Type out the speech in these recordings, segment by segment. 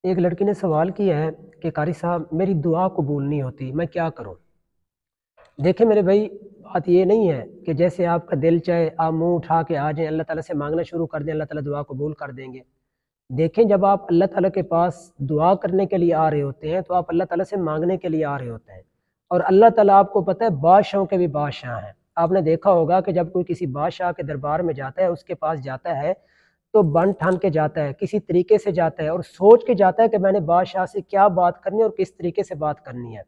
ایک لڑکی نے سوال کیا ہے کہ قاری صاحب میری دعا قبول نہیں ہوتی، میں کیا کروں؟ دیکھیں میرے بھائی، بات یہ نہیں ہے کہ جیسے آپ کا دل چاہے آپ منہ اٹھا کے آ جائیں، اللہ تعالیٰ سے مانگنا شروع کر دیں، اللہ تعالیٰ دعا قبول کر دیں گے۔ دیکھیں جب آپ اللہ تعالیٰ کے پاس دعا کرنے کے لیے آ رہے ہوتے ہیں تو آپ اللہ تعالیٰ سے مانگنے کے لیے آ رہے ہوتے ہیں، اور اللہ تعالیٰ آپ کو پتہ ہے بادشاہوں کے بھی بادشاہ ہیں۔ آپ نے دیکھا ہوگا کہ جب کوئی کسی بادشاہ کے دربار میں جاتا ہے، اس کے پاس جاتا ہے تو بن ٹھان کے جاتا ہے، کسی طریقے سے جاتا ہے اور سوچ کے جاتا ہے کہ میں نے بادشاہ سے کیا بات کرنی ہے اور کس طریقے سے بات کرنی ہے۔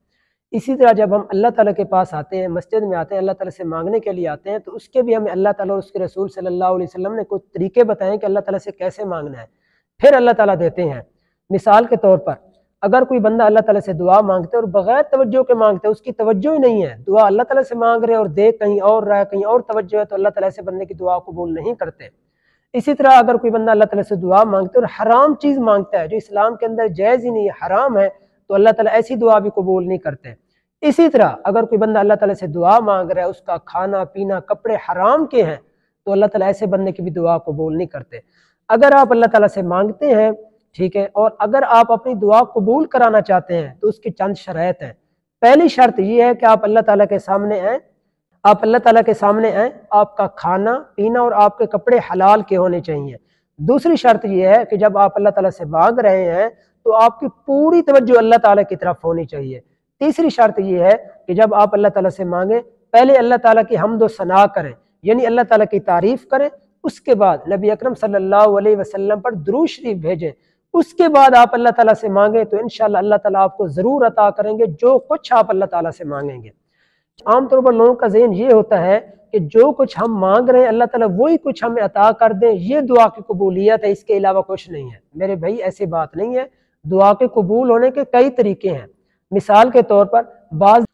اسی طرح جب ہم اللہ تعالیٰ کے پاس آتے ہیں، مسجد میں آتے ہیں، اللہ تعالیٰ سے مانگنے کے لیے آتے ہیں، تو اس کے بھی ہمیں اللہ تعالیٰ اور اس کے رسول صلی اللہ علیہ وسلم نے کچھ طریقے بتائے کہ اللہ تعالیٰ سے کیسے مانگنا ہے، پھر اللہ تعالیٰ دیتے ہیں۔ مثال کے طور پر اگر کوئی بندہ اللہ تعالیٰ سے دعا مانگتے اور بغیر توجہ کے مانگتے، اس کی توجہ ہی نہیں ہے، دعا اللہ تعالیٰ سے مانگ رہے اور دیکھ کہیں اور رہا ہے، کہیں اور توجہ ہے، تو اللہ تعالیٰ ایسے بندے کی دعا قبول نہیں کرتے۔ اسی طرح اگر کوئی بندہ اللہ تعالیٰ سے دعا مانگتا ہے اور حرام چیز مانگتا ہے جو اسلام کے اندر جائز ہی نہیں ہے، حرام ہے، تو اللہ تعالیٰ ایسی دعا بھی قبول نہیں کرتے۔ اسی طرح اگر کوئی بندہ اللہ تعالیٰ سے دعا مانگ رہا ہے، اس کا کھانا پینا کپڑے حرام کے ہیں، تو اللہ تعالیٰ ایسے بندے کی بھی دعا قبول نہیں کرتے۔ اگر آپ اللہ تعالیٰ سے مانگتے ہیں، ٹھیک ہے، اور اگر آپ اپنی دعا قبول کرانا چاہتے ہیں تو اس کی چند شرائط ہیں۔ پہلی شرط یہ ہے کہ آپ اللہ تعالیٰ کے سامنے آئیں، آپ کا کھانا پینا اور آپ کے کپڑے حلال کے ہونے چاہیے۔ دوسری شرط یہ ہے کہ جب آپ اللہ تعالیٰ سے مانگ رہے ہیں تو آپ کی پوری توجہ اللہ تعالیٰ کی طرف ہونی چاہیے۔ تیسری شرط یہ ہے کہ جب آپ اللہ تعالیٰ سے مانگیں، پہلے اللہ تعالیٰ کی حمد و ثنا کریں، یعنی اللہ تعالیٰ کی تعریف کریں، اس کے بعد نبی اکرم صلی اللہ علیہ وسلم پر درود شریف بھیجیں، اس کے بعد آپ اللہ تعالیٰ سے مانگیں تو انشاءاللہ اللہ تعالیٰ آپ کو ضرور عطا کریں گے جو کچھ آپ اللہ تعالیٰ سے مانگیں گے۔ عام طور پر لوگوں کا ذہن یہ ہوتا ہے کہ جو کچھ ہم مانگ رہے ہیں اللہ تعالیٰ وہی کچھ ہمیں عطا کر دیں، یہ دعا کی قبولیت ہے، اس کے علاوہ کچھ نہیں ہے۔ میرے بھائی ایسی بات نہیں ہے، دعا کے قبول ہونے کے کئی طریقے ہیں۔ مثال کے طور پر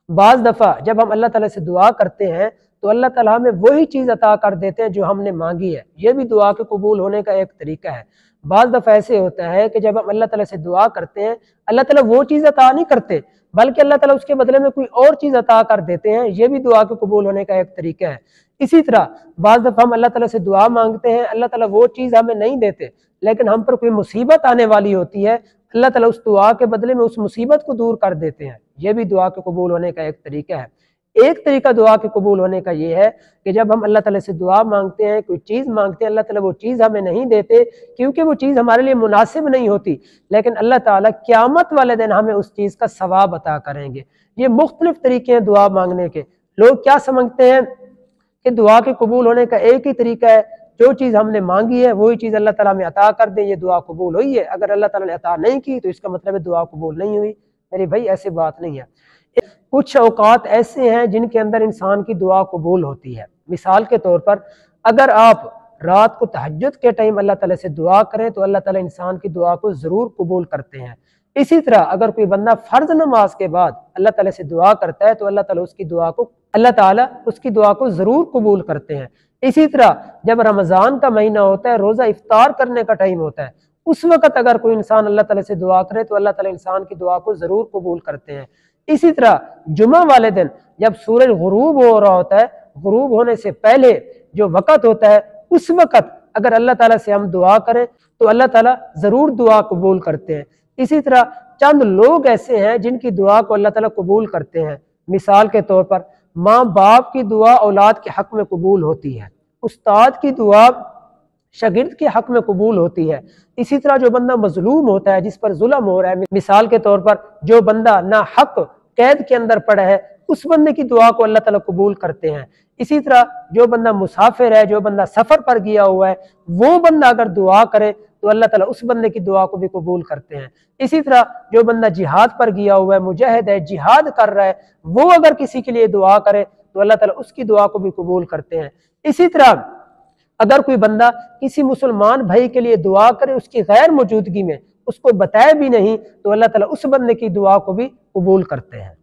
بعض دفعہ جب ہم اللہ تعالیٰ سے دعا کرتے ہیں تو اللہ تعالیٰ ہمیں وہی چیز عطا کر دیتے ہیں جو ہم نے مانگی ہے، یہ بھی دعا کے قبول ہونے کا ایک طریقہ ہے۔ بعض دفعہ ایسے ہوتا ہے کہ جب ہم اللہ تعالیٰ سے دعا کرتے ہیں، اللہ تعالیٰ وہ چیز عطا نہیں کرتے بلکہ اللہ تعالیٰ اس کے بدلے میں کوئی اور چیز عطا کر دیتے ہیں، یہ بھی دعا کے قبول ہونے کا ایک طریقہ ہے۔ اسی طرح بعض دفعہ ہم اللہ تعالیٰ سے دعا مانگتے ہیں، اللہ تعالیٰ وہ چیز ہمیں نہیں دیتے، لیکن ہم پر کوئی مصیبت آنے والی ہوتی ہے، اللہ تعالیٰ اس دعا کے بدلے میں اس مصیبت کو دور کر دیتے ہیں، یہ بھی دعا کے قبول ہونے کا ایک طریقہ ہے۔ ایک طریقہ دعا کے قبول ہونے کا یہ ہے کہ جب ہم اللہ تعالیٰ سے دعا مانگتے ہیں، کوئی چیز مانگتے ہیں، اللہ تعالیٰ وہ چیز ہمیں نہیں دیتے کیونکہ وہ چیز ہمارے لیے مناسب نہیں ہوتی، لیکن اللہ تعالیٰ قیامت والے دن ہمیں اس چیز کا ثواب عطا کریں گے۔ یہ مختلف طریقے ہیں دعا مانگنے کے۔ لوگ کیا سمجھتے ہیں کہ دعا کے قبول ہونے کا ایک ہی طریقہ ہے، جو چیز ہم نے مانگی ہے وہی چیز اللہ تعالیٰ ہمیں عطا کر دے، یہ دعا قبول ہوئی ہے، اگر اللہ تعالیٰ نے عطا نہیں کی تو اس کا مطلب ہے دعا قبول نہیں ہوئی۔ میرے بھائی ایسی بات نہیں ہے۔ کچھ اوقات ایسے ہیں جن کے اندر انسان کی دعا قبول ہوتی ہے۔ مثال کے طور پر اگر آپ رات کو تہجد کے ٹائم اللہ تعالیٰ سے دعا کریں تو اللہ تعالیٰ انسان کی دعا کو ضرور قبول کرتے ہیں۔ اسی طرح اگر کوئی بندہ فرض نماز کے بعد اللہ تعالیٰ سے دعا کرتا ہے تو اللہ تعالیٰ اس کی دعا کو ضرور قبول کرتے ہیں۔ اسی طرح جب رمضان کا مہینہ ہوتا ہے، روزہ افطار کرنے کا ٹائم ہوتا ہے، اس وقت اگر کوئی انسان اللہ تعالیٰ سے دعا کرے تو اللہ تعالیٰ انسان کی دعا کو ضرور قبول کرتے ہیں۔ اسی طرح جمعہ والے دن جب سورج غروب ہو رہا ہوتا ہے، غروب ہونے سے پہلے جو وقت ہوتا ہے، اس وقت اگر اللہ تعالیٰ سے ہم دعا کریں تو اللہ تعالیٰ ضرور دعا قبول کرتے ہیں۔ اسی طرح چند لوگ ایسے ہیں جن کی دعا کو اللہ تعالیٰ قبول کرتے ہیں۔ مثال کے طور پر ماں باپ کی دعا اولاد کے حق میں قبول ہوتی ہے، استاد کی دعا شاگرد کے حق میں قبول ہوتی ہے۔ اسی طرح جو بندہ مظلوم ہوتا ہے، جس پر ظلم ہو رہا ہے، مثال کے طور پر جو بندہ ناحق قید کے اندر پڑا ہے، اس بندے کی دعا کو اللہ تعالیٰ قبول کرتے ہیں۔ اسی طرح جو بندہ مسافر ہے، جو بندہ سفر پر گیا ہوا ہے، وہ بندہ اگر دعا کرے تو اللہ تعالیٰ اس بندے کی دعا کو بھی قبول کرتے ہیں۔ اسی طرح جو بندہ جہاد پر گیا ہوا ہے، مجاہد ہے، جہاد کر رہا ہے، وہ اگر کسی کے لیے دعا کرے تو اللہ تعالیٰ اس کی دعا کو بھی قبول کرتے ہیں۔ اسی طرح اگر کوئی بندہ کسی مسلمان بھائی کے لیے دعا کرے، اس کی غیر موجودگی میں، اس کو بتائے بھی نہیں، تو اللہ تعالیٰ اس بندے کی دعا کو بھی قبول کرتے ہیں۔